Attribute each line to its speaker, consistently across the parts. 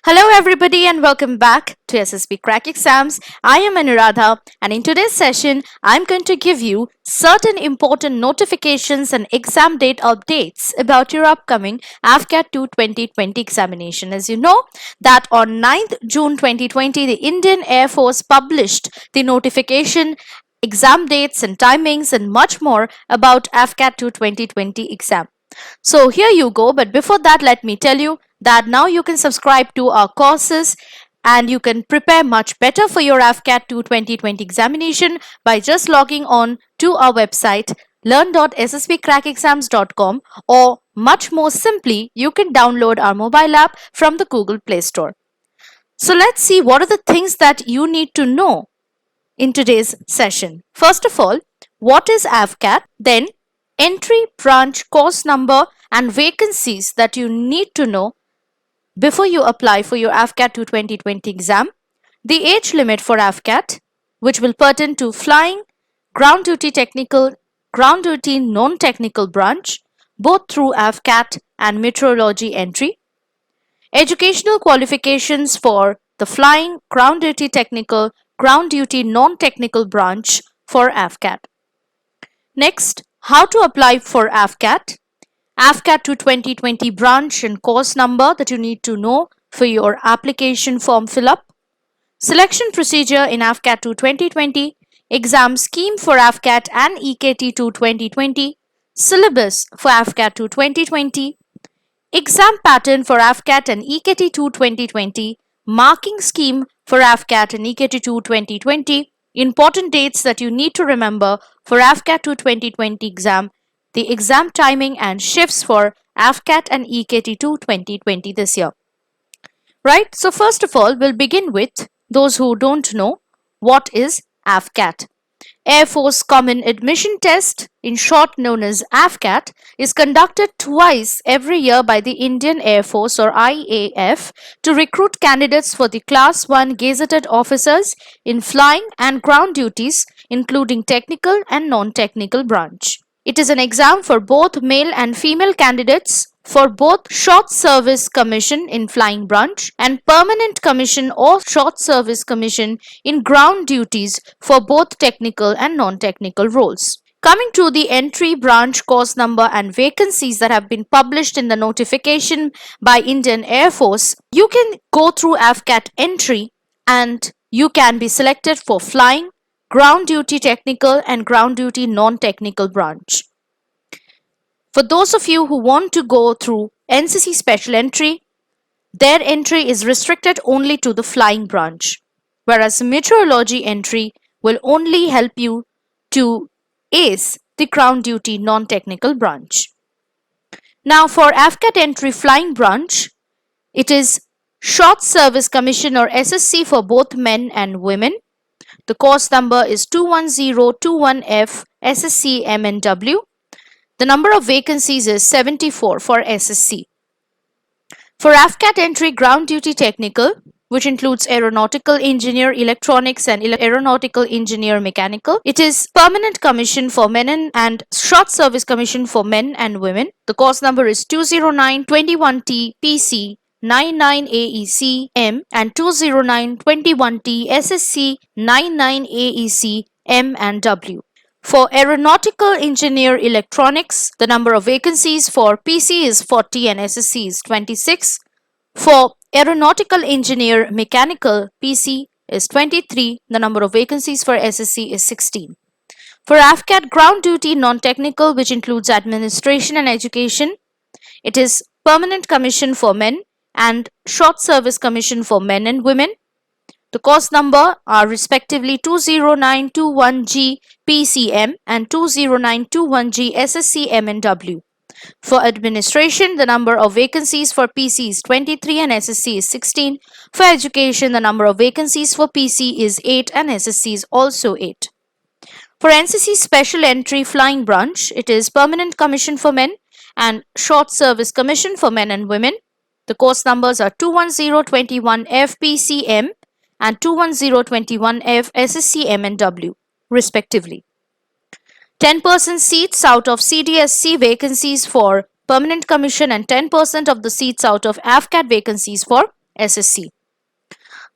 Speaker 1: Hello, everybody, and welcome back to SSB Crack Exams. I am Anuradha, and in today's session, I'm going to give you certain important notifications and exam date updates about your upcoming AFCAT 2 2020 examination. As you know, that on 9th June 2020, the Indian Air Force published the notification, exam dates and timings, and much more about AFCAT 2 2020 exam. So here you go. But before that, let me tell you that now you can subscribe to our courses and you can prepare much better for your AFCAT 2 2020 examination by just logging on to our website learn.ssbcrackexams.com, or much more simply, you can download our mobile app from the Google Play Store. So let's see what are the things that you need to know in today's session. First of all, what is AFCAT? Then entry, branch, course number and vacancies that you need to know before you apply for your AFCAT 2 2020 exam. The age limit for AFCAT, which will pertain to flying, ground duty technical, ground duty non-technical branch, both through AFCAT and meteorology entry. Educational qualifications for the flying, ground duty technical, ground duty non-technical branch for AFCAT. Next, how to apply for AFCAT. AFCAT 2 2020 branch and course number that you need to know for your application form fill-up. Selection procedure in AFCAT 2 2020. Exam scheme for AFCAT and EKT 2 2020. Syllabus for AFCAT 2 2020. Exam pattern for AFCAT and EKT 2 2020. Marking scheme for AFCAT and EKT 2 2020. Important dates that you need to remember for AFCAT 2 2020 exam. The exam timing and shifts for AFCAT and EKT 2 2020 this year. Right, so first of all, we'll begin with those who don't know what is AFCAT. Air Force Common Admission Test, in short known as AFCAT, is conducted twice every year by the Indian Air Force or IAF to recruit candidates for the Class 1 gazetted officers in flying and ground duties, including technical and non-technical branch. It is an exam for both male and female candidates for both short service commission in flying branch and permanent commission or short service commission in ground duties for both technical and non-technical roles. Coming to the entry, branch, course number and vacancies that have been published in the notification by Indian Air Force, you can go through AFCAT entry and you can be selected for flying, ground duty technical and ground duty non-technical branch. For those of you who want to go through NCC special entry, their entry is restricted only to the flying branch, whereas meteorology entry will only help you to ace the ground duty non-technical branch. Now for AFCAT entry flying branch, it is short service commission or SSC for both men and women. The course number is 21021F SSC MNW. The number of vacancies is 74 for SSC. For AFCAT entry ground duty technical, which includes aeronautical engineer electronics and aeronautical engineer mechanical, it is permanent commission for men and short service commission for men and women. The course number is 20921T PC 99AEC M and 20921T SSC 99AEC M and W. For aeronautical engineer electronics, the number of vacancies for PC is 40 and SSC is 26. For aeronautical engineer mechanical, PC is 23. The number of vacancies for SSC is 16. For AFCAT ground duty non-technical, which includes administration and education, it is permanent commission for men and short service commission for men and women. The course number are respectively 20921G PCM and 20921G SSC MNW. For administration, the number of vacancies for PC is 23 and SSC is 16. For education, the number of vacancies for PC is 8 and SSC is also 8. For NCC special entry flying branch, it is permanent commission for men and short service commission for men and women. The course numbers are 21021F PCM and 21021F SSC MNW, respectively. 10% seats out of CDSC vacancies for permanent commission and 10% of the seats out of AFCAT vacancies for SSC.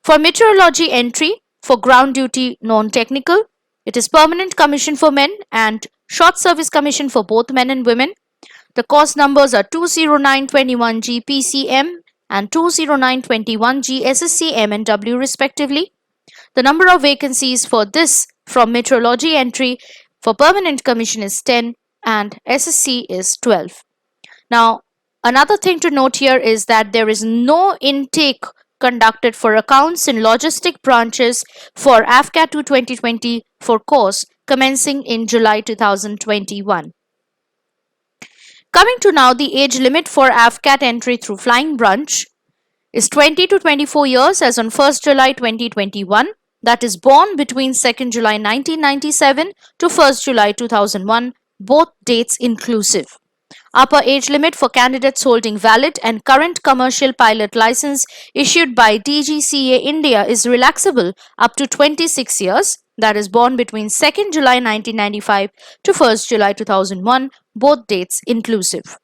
Speaker 1: For meteorology entry, for ground duty non-technical, it is permanent commission for men and short service commission for both men and women. The course numbers are 20921G PCM and 20921G SSC MNW respectively. The number of vacancies for this from meteorology entry for permanent commission is 10 and SSC is 12. Now, another thing to note here is that there is no intake conducted for accounts and logistic branches for AFCAT 2 2020 for course commencing in July 2021. Coming to now, the age limit for AFCAT entry through flying branch is 20 to 24 years as on 1st July 2021, that is born between 2nd July 1997 to 1st July 2001, both dates inclusive. Upper age limit for candidates holding valid and current commercial pilot license issued by DGCA India is relaxable up to 26 years, that is born between 2nd July 1995 to 1st July 2001, both dates inclusive.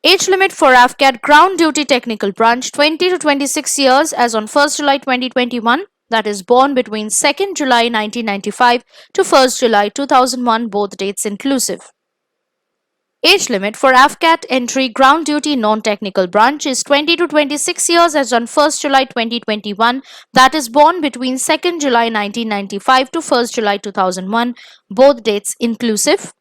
Speaker 1: Age limit for AFCAT ground duty technical branch 20 to 26 years as on 1st July 2021, that is born between 2nd July 1995 to 1st July 2001, both dates inclusive. Age limit for AFCAT entry ground duty non-technical branch is 20 to 26 years as on 1st July 2021, that is born between 2nd July 1995 to 1st July 2001, both dates inclusive.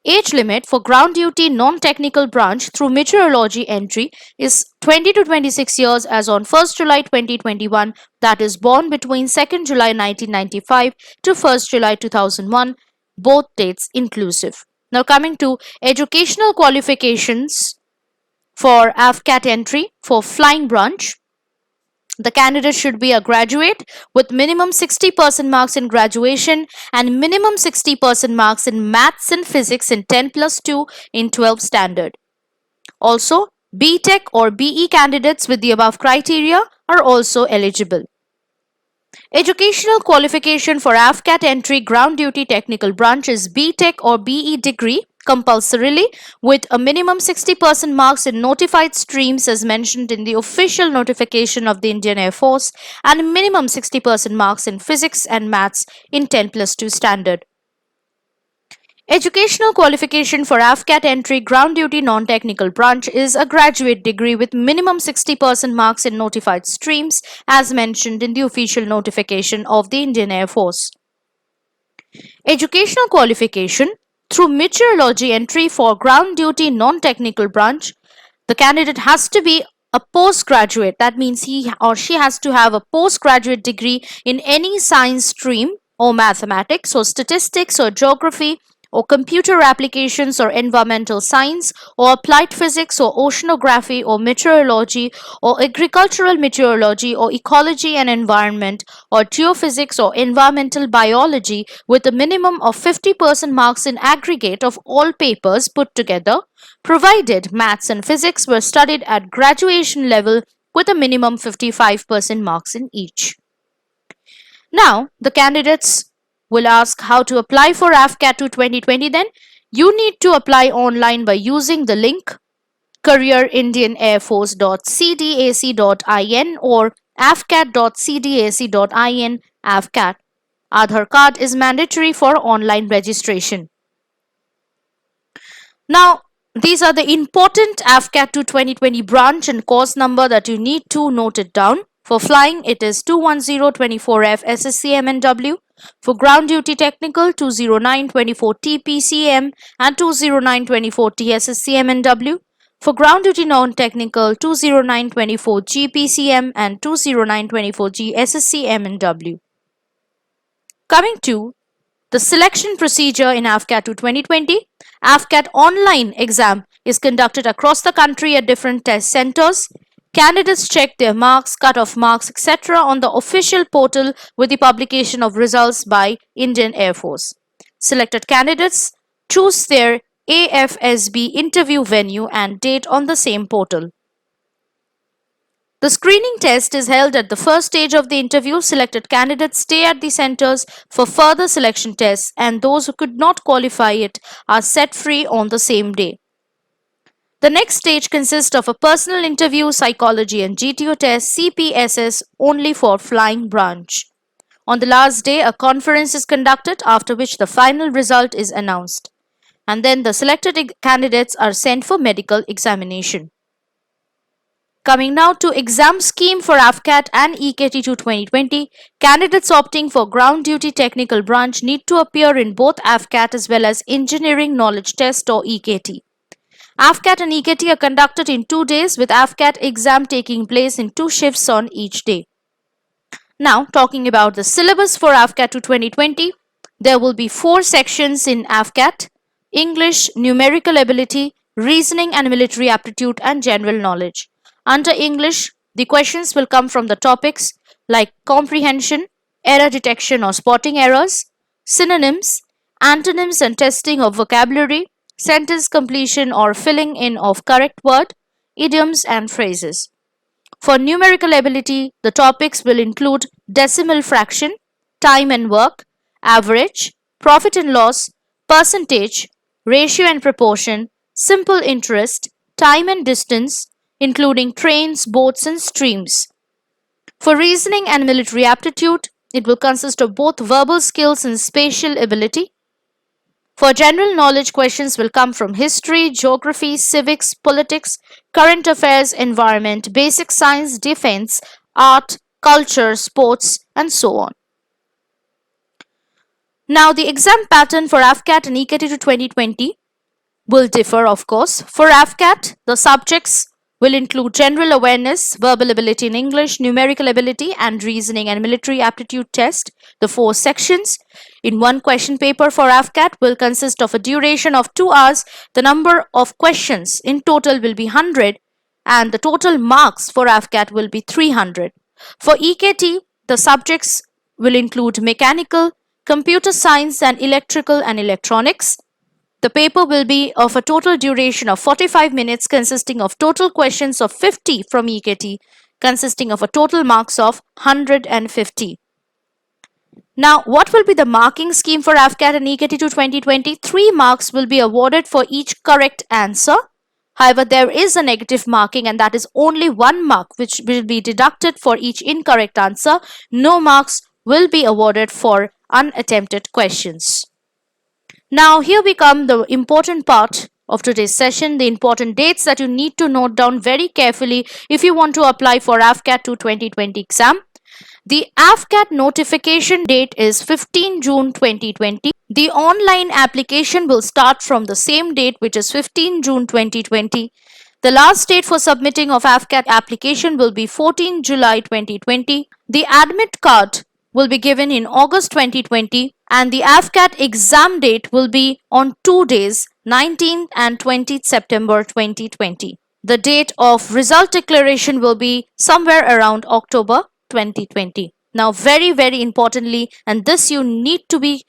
Speaker 1: Age limit for ground duty non-technical branch through meteorology entry is 20 to 26 years as on 1st July 2021, that is born between 2nd July 1995 to 1st July 2001, both dates inclusive. Now coming to educational qualifications for AFCAT entry for flying branch. The candidate should be a graduate with minimum 60% marks in graduation and minimum 60% marks in maths and physics in 10 plus 2 in 12 standard. Also, BTech or BE candidates with the above criteria are also eligible. Educational qualification for AFCAT entry ground duty technical branch is BTech or BE degree compulsorily with a minimum 60% marks in notified streams as mentioned in the official notification of the Indian Air Force and minimum 60% marks in physics and maths in 10 plus 2 standard. Educational qualification for AFCAT entry ground duty non-technical branch is a graduate degree with minimum 60% marks in notified streams as mentioned in the official notification of the Indian Air Force. Educational qualification through meteorology entry for ground duty non-technical branch, the candidate has to be a postgraduate. That means he or she has to have a postgraduate degree in any science stream or mathematics or statistics or geography or computer applications or environmental science or applied physics or oceanography or meteorology or agricultural meteorology or ecology and environment or geophysics or environmental biology with a minimum of 50% marks in aggregate of all papers put together, provided maths and physics were studied at graduation level with a minimum 55% marks in each. Now, the candidates will ask how to apply for AFCAT 2 2020 then. You need to apply online by using the link careerindianairforce.cdac.in or afcat.cdac.in AFCAT. Aadhaar card is mandatory for online registration. Now, these are the important AFCAT 2 2020 branch and course number that you need to note it down. For flying, it is 21024F SSC MNW. For ground duty technical, 20924T PCM and 20924T SSC MNW. For ground duty non-technical, 20924G PCM and 20924G SSC MNW. Coming to the selection procedure in AFCAT 2 2020, AFCAT online exam is conducted across the country at different test centers. Candidates check their marks, cut-off marks, etc. on the official portal with the publication of results by Indian Air Force. Selected candidates choose their AFSB interview venue and date on the same portal. The screening test is held at the first stage of the interview. Selected candidates stay at the centers for further selection tests and those who could not qualify it are set free on the same day. The next stage consists of a personal interview, psychology and GTO test, CPSS only for flying branch. On the last day, a conference is conducted, after which the final result is announced. And then the selected candidates are sent for medical examination. Coming now to exam scheme for AFCAT and EKT2 2020, candidates opting for ground duty technical branch need to appear in both AFCAT as well as engineering knowledge test or EKT. AFCAT and EKT are conducted in 2 days, with AFCAT exam taking place in 2 shifts on each day. Now, talking about the syllabus for AFCAT 2020, there will be 4 sections in AFCAT: English, numerical ability, reasoning and military aptitude, and general knowledge. Under English, the questions will come from the topics like comprehension, error detection or spotting errors, synonyms, antonyms and testing of vocabulary, sentence completion or filling in of correct word, idioms and phrases. For numerical ability, the topics will include decimal fraction, time and work, average, profit and loss, percentage, ratio and proportion, simple interest, time and distance, including trains, boats, and streams. For reasoning and military aptitude, it will consist of both verbal skills and spatial ability. For general knowledge, questions will come from history, geography, civics, politics, current affairs, environment, basic science, defense, art, culture, sports, and so on. Now, the exam pattern for AFCAT and EKT 2020 will differ, of course. For AFCAT, the subjects will include general awareness, verbal ability in English, numerical ability, and reasoning and military aptitude test. The 4 sections in one question paper for AFCAT will consist of a duration of 2 hours. The number of questions in total will be 100, and the total marks for AFCAT will be 300. For EKT, the subjects will include mechanical, computer science, and electrical and electronics. The paper will be of a total duration of 45 minutes, consisting of total questions of 50 from EKT, consisting of a total marks of 150. Now, what will be the marking scheme for AFCAT and EKT 2020? 3 marks will be awarded for each correct answer. However, there is a negative marking, and that is only 1 mark which will be deducted for each incorrect answer. No marks will be awarded for unattempted questions. Now, here we come the important part of today's session, the important dates that you need to note down very carefully if you want to apply for AFCAT 2020 exam. The AFCAT notification date is 15 June 2020. The online application will start from the same date, which is 15 June 2020. The last date for submitting of AFCAT application will be 14 July 2020. The admit card will be given in August 2020, and the AFCAT exam date will be on 2 days, 19th and 20th September 2020. The date of result declaration will be somewhere around October 2020. Now, very, very importantly, and this you need to be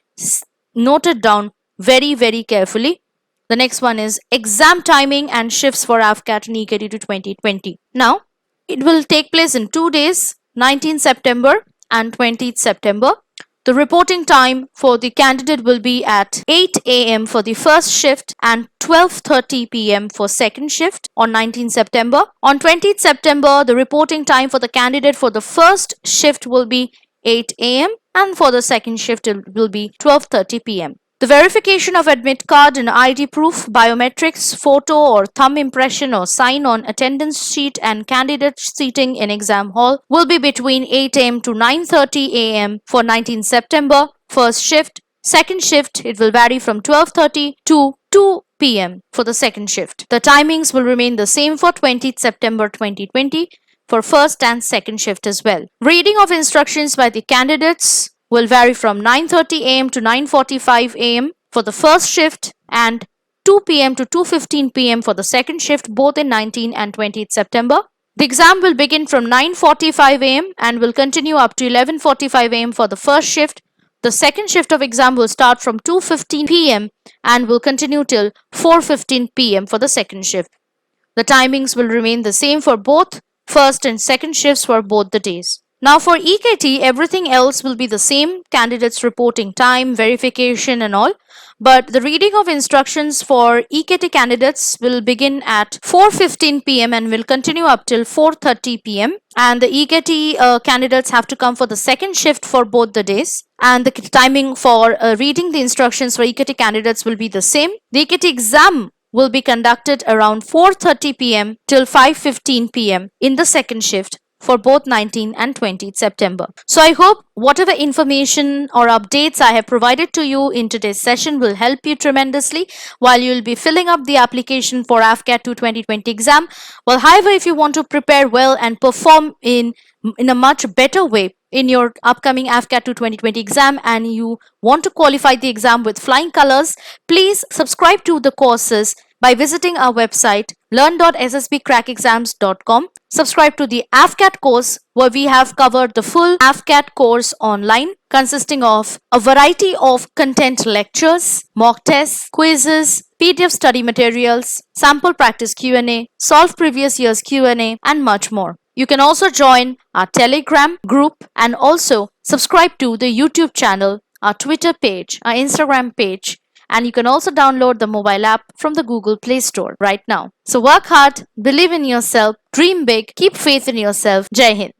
Speaker 1: noted down very, very carefully. The next one is exam timing and shifts for AFCAT and EKT 2020. Now, it will take place in 2 days, 19th September and 20th September. The reporting time for the candidate will be at 8 a.m. for the first shift and 12:30 p.m. for second shift on 19th September. On 20th September, the reporting time for the candidate for the first shift will be 8 a.m. and for the second shift it will be 12:30 p.m. The verification of admit card and ID proof, biometrics, photo or thumb impression or sign on attendance sheet and candidate seating in exam hall will be between 8 a.m. to 9:30 a.m. for 19th September, first shift. Second shift, it will vary from 12:30 to 2 p.m. for the second shift. The timings will remain the same for 20th September 2020 for first and second shift as well. Reading of instructions by the candidates will vary from 9:30 a.m. to 9:45 a.m. for the first shift and 2 p.m. to 2:15 p.m. for the second shift, both in 19th and 20th September. The exam will begin from 9:45 a.m. and will continue up to 11:45 a.m. for the first shift. The second shift of exam will start from 2:15 p.m. and will continue till 4:15 p.m. for the second shift. The timings will remain the same for both first and second shifts for both the days. Now for EKT, everything else will be the same, candidates reporting time, verification and all. But the reading of instructions for EKT candidates will begin at 4:15 p.m. and will continue up till 4:30 p.m. And the EKT candidates have to come for the second shift for both the days. And the timing for reading the instructions for EKT candidates will be the same. The EKT exam will be conducted around 4:30 p.m. till 5:15 p.m. in the second shift for both 19th and 20th September. So I hope whatever information or updates I have provided to you in today's session will help you tremendously while you will be filling up the application for AFCAT 2 2020 exam. Well, however, if you want to prepare well and perform in a much better way in your upcoming AFCAT 2 2020 exam and you want to qualify the exam with flying colors, please subscribe to the courses by visiting our website learn.ssbcrackexams.com. Subscribe to the AFCAT course where we have covered the full AFCAT course online consisting of a variety of content lectures, mock tests, quizzes, PDF study materials, sample practice Q&A, solve previous year's Q&A and much more. You can also join our Telegram group and also subscribe to the YouTube channel, our Twitter page, our Instagram page, and you can also download the mobile app from the Google Play Store right now. So work hard, believe in yourself, dream big, keep faith in yourself. Jai Hind.